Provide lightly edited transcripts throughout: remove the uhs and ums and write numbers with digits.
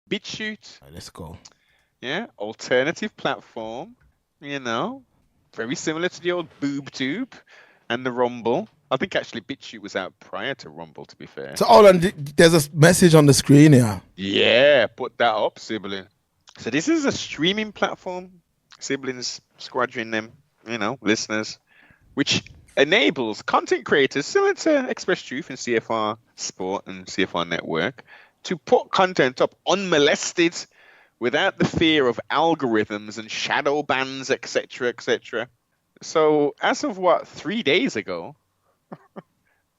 Bitchute. Let's go. Yeah, alternative platform. Very similar to the old BoobTube and the Rumble. I think actually BitChute was out prior to Rumble, to be fair. So, hold on. There's a message on the screen here. Yeah, put that up, sibling. So this is a streaming platform, siblings, squadron them, listeners, which enables content creators similar to Express Truth and CFR Sport and CFR Network to put content up unmolested without the fear of algorithms and shadow bans, etc., etc. So as of 3 days ago,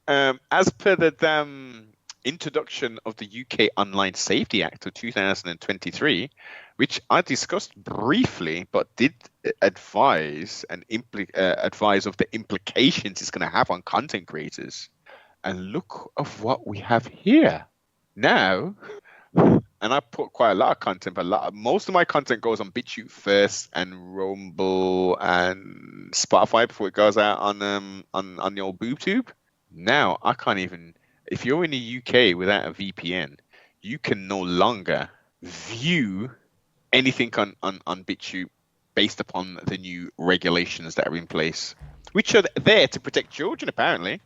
as per the introduction of the UK Online Safety Act of 2023, which I discussed briefly, but did advise advise of the implications it's going to have on content creators. And look of what we have here now. And I put quite a lot of content. Most of my content goes on BitChute first, and Rumble and Spotify before it goes out on the old BoobTube. Now I can't even. If you're in the UK without a VPN, you can no longer view anything on BitChute based upon the new regulations that are in place, which are there to protect children. Apparently,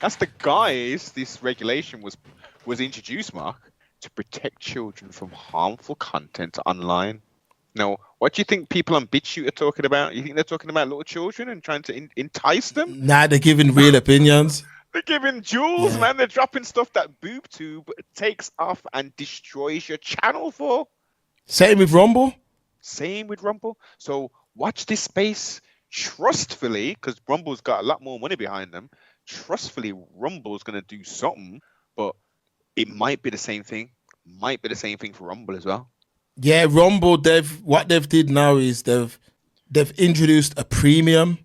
that's the guise this regulation was introduced, Mark, to protect children from harmful content online. Now, what do you think people on BitChute are talking about? You think they're talking about little children and trying to entice them? Nah, they're giving real opinions. They're giving jewels, man. They're dropping stuff that BoobTube takes off and destroys your channel for. Same with Rumble. Same with Rumble. So watch this space trustfully, because Rumble's got a lot more money behind them. Trustfully, Rumble's going to do something, but it might be the same thing. Might be the same thing for Rumble as well. Yeah, Rumble. What they've did now is they've introduced a premium.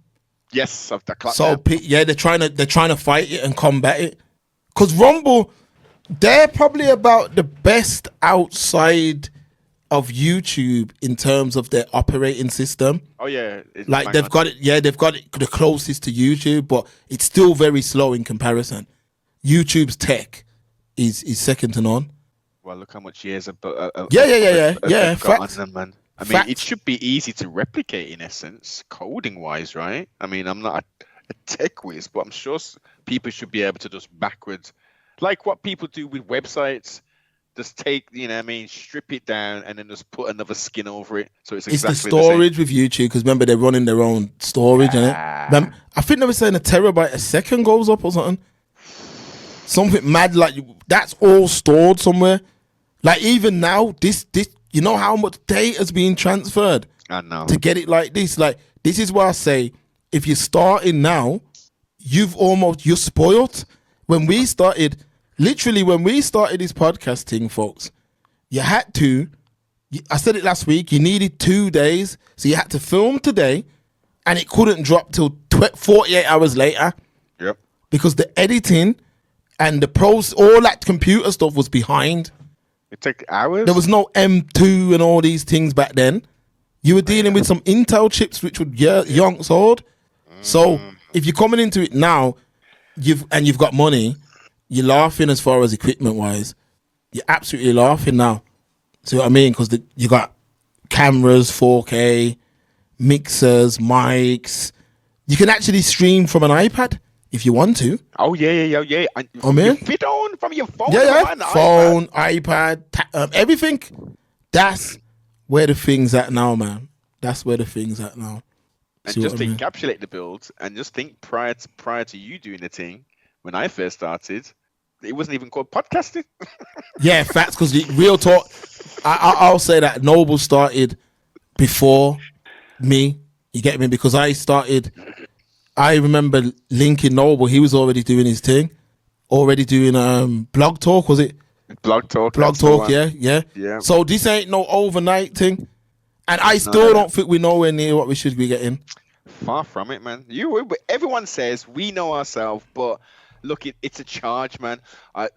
Yes, of the club. So they're trying to fight it and combat it. Because Rumble, they're probably about the best outside of YouTube in terms of their operating system. Oh yeah, like they've got it. Yeah, they've got it the closest to YouTube, but it's still very slow in comparison. YouTube's tech is second to none. Well, look how much years have yeah. got on them, man. I mean, it should be easy to replicate in essence, coding wise, right? I mean, I'm not a tech whiz, but I'm sure people should be able to just backwards, like what people do with websites. Just take, strip it down and then just put another skin over it. So it's exactly the storage with YouTube, because remember they're running their own storage, innit? I think they were saying a terabyte a second goes up or something. Something mad like that's all stored somewhere. Like even now, this you know how much data is being transferred. I know. To get it like this. Like this is why I say if you're starting now, you're spoiled. When we started this podcasting, folks, you had to, I said it last week, you needed 2 days. So you had to film today and it couldn't drop till 48 hours later. Yep. Because the editing and the pros, all that computer stuff was behind. It took hours? There was no M2 and all these things back then. You were dealing with some Intel chips, which were yonks old. So if you're coming into it now, you've got money, you're laughing as far as equipment wise. You're absolutely laughing now. See what I mean? Because you got cameras, 4K, mixers, mics. You can actually stream from an iPad if you want to. Oh yeah. Oh man, fit on from your phone. Phone, iPad, everything. That's where the thing's at now, man. That's where the thing's at now. And just to encapsulate the build, and just think prior to you doing the thing, when I first started, it wasn't even called podcasting. Yeah, facts. Because real talk, I'll say that Noble started before me. You get me? Because I remember linking Noble. He was already doing his thing, already doing blog talk. Was it blog talk? Blog talk. Yeah. So this ain't no overnight thing, and I still don't think we're nowhere near what we should be getting. Far from it, man. Everyone says we know ourselves, but look, it's a charge, man. I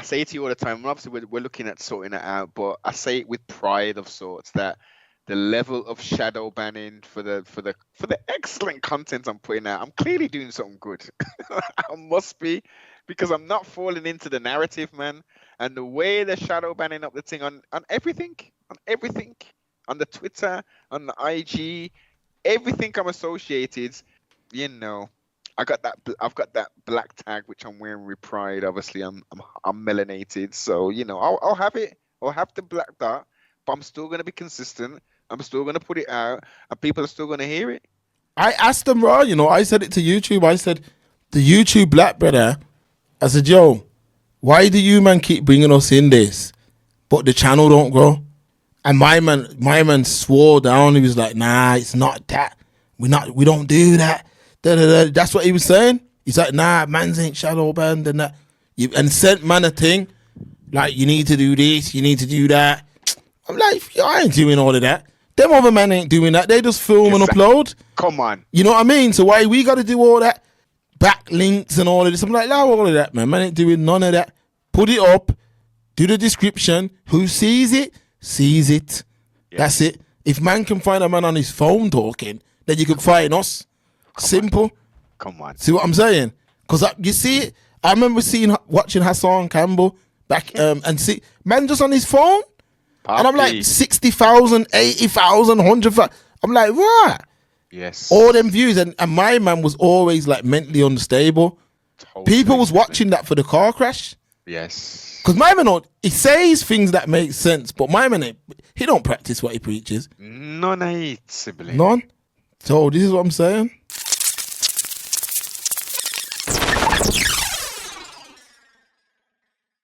say to you all the time. Obviously, we're looking at sorting it out, but I say it with pride of sorts that the level of shadow banning for the excellent content I'm putting out. I'm clearly doing something good. I must be, because I'm not falling into the narrative, man. And the way they're shadow banning up the thing on everything, on the Twitter, on the IG, everything I'm associated, you know. I've got that black tag which I'm wearing with pride. Obviously, I'm melanated, so I'll have it. I'll have the black dot, but I'm still gonna be consistent. I'm still gonna put it out, and people are still gonna hear it. I asked them, right? I said it to YouTube. I said, the YouTube black brother. I said, yo, why do you man keep bringing us in this, but the channel don't grow? And my man swore down. He was like, nah, it's not that. We don't do that. Da, da, da. That's what he was saying. He's like, nah, man's ain't shadow banned and that. And sent man a thing like, you need to do this, you need to do that. I'm like, yo, I ain't doing all of that. Them other men ain't doing that. They just film and upload. Come on. You know what I mean? So why we got to do all that backlinks and all of this? I'm like, no, all of that, man. Man ain't doing none of that. Put it up, do the description. Who sees it, sees it. Yes. That's it. If man can find a man on his phone talking, then you can find us. Simple. Come on. See what I'm saying? Because you see it. I remember watching Hassan Campbell back and see man just on his phone. Poppy. And I'm like 60,000, 80,000, 100,000. I'm like, what? Yes. All them views. And my man was always like mentally unstable. Totally People was watching that for the car crash. Yes. Because my man, he says things that make sense, but my man, he don't practice what he preaches. None, sibling. None. So this is what I'm saying.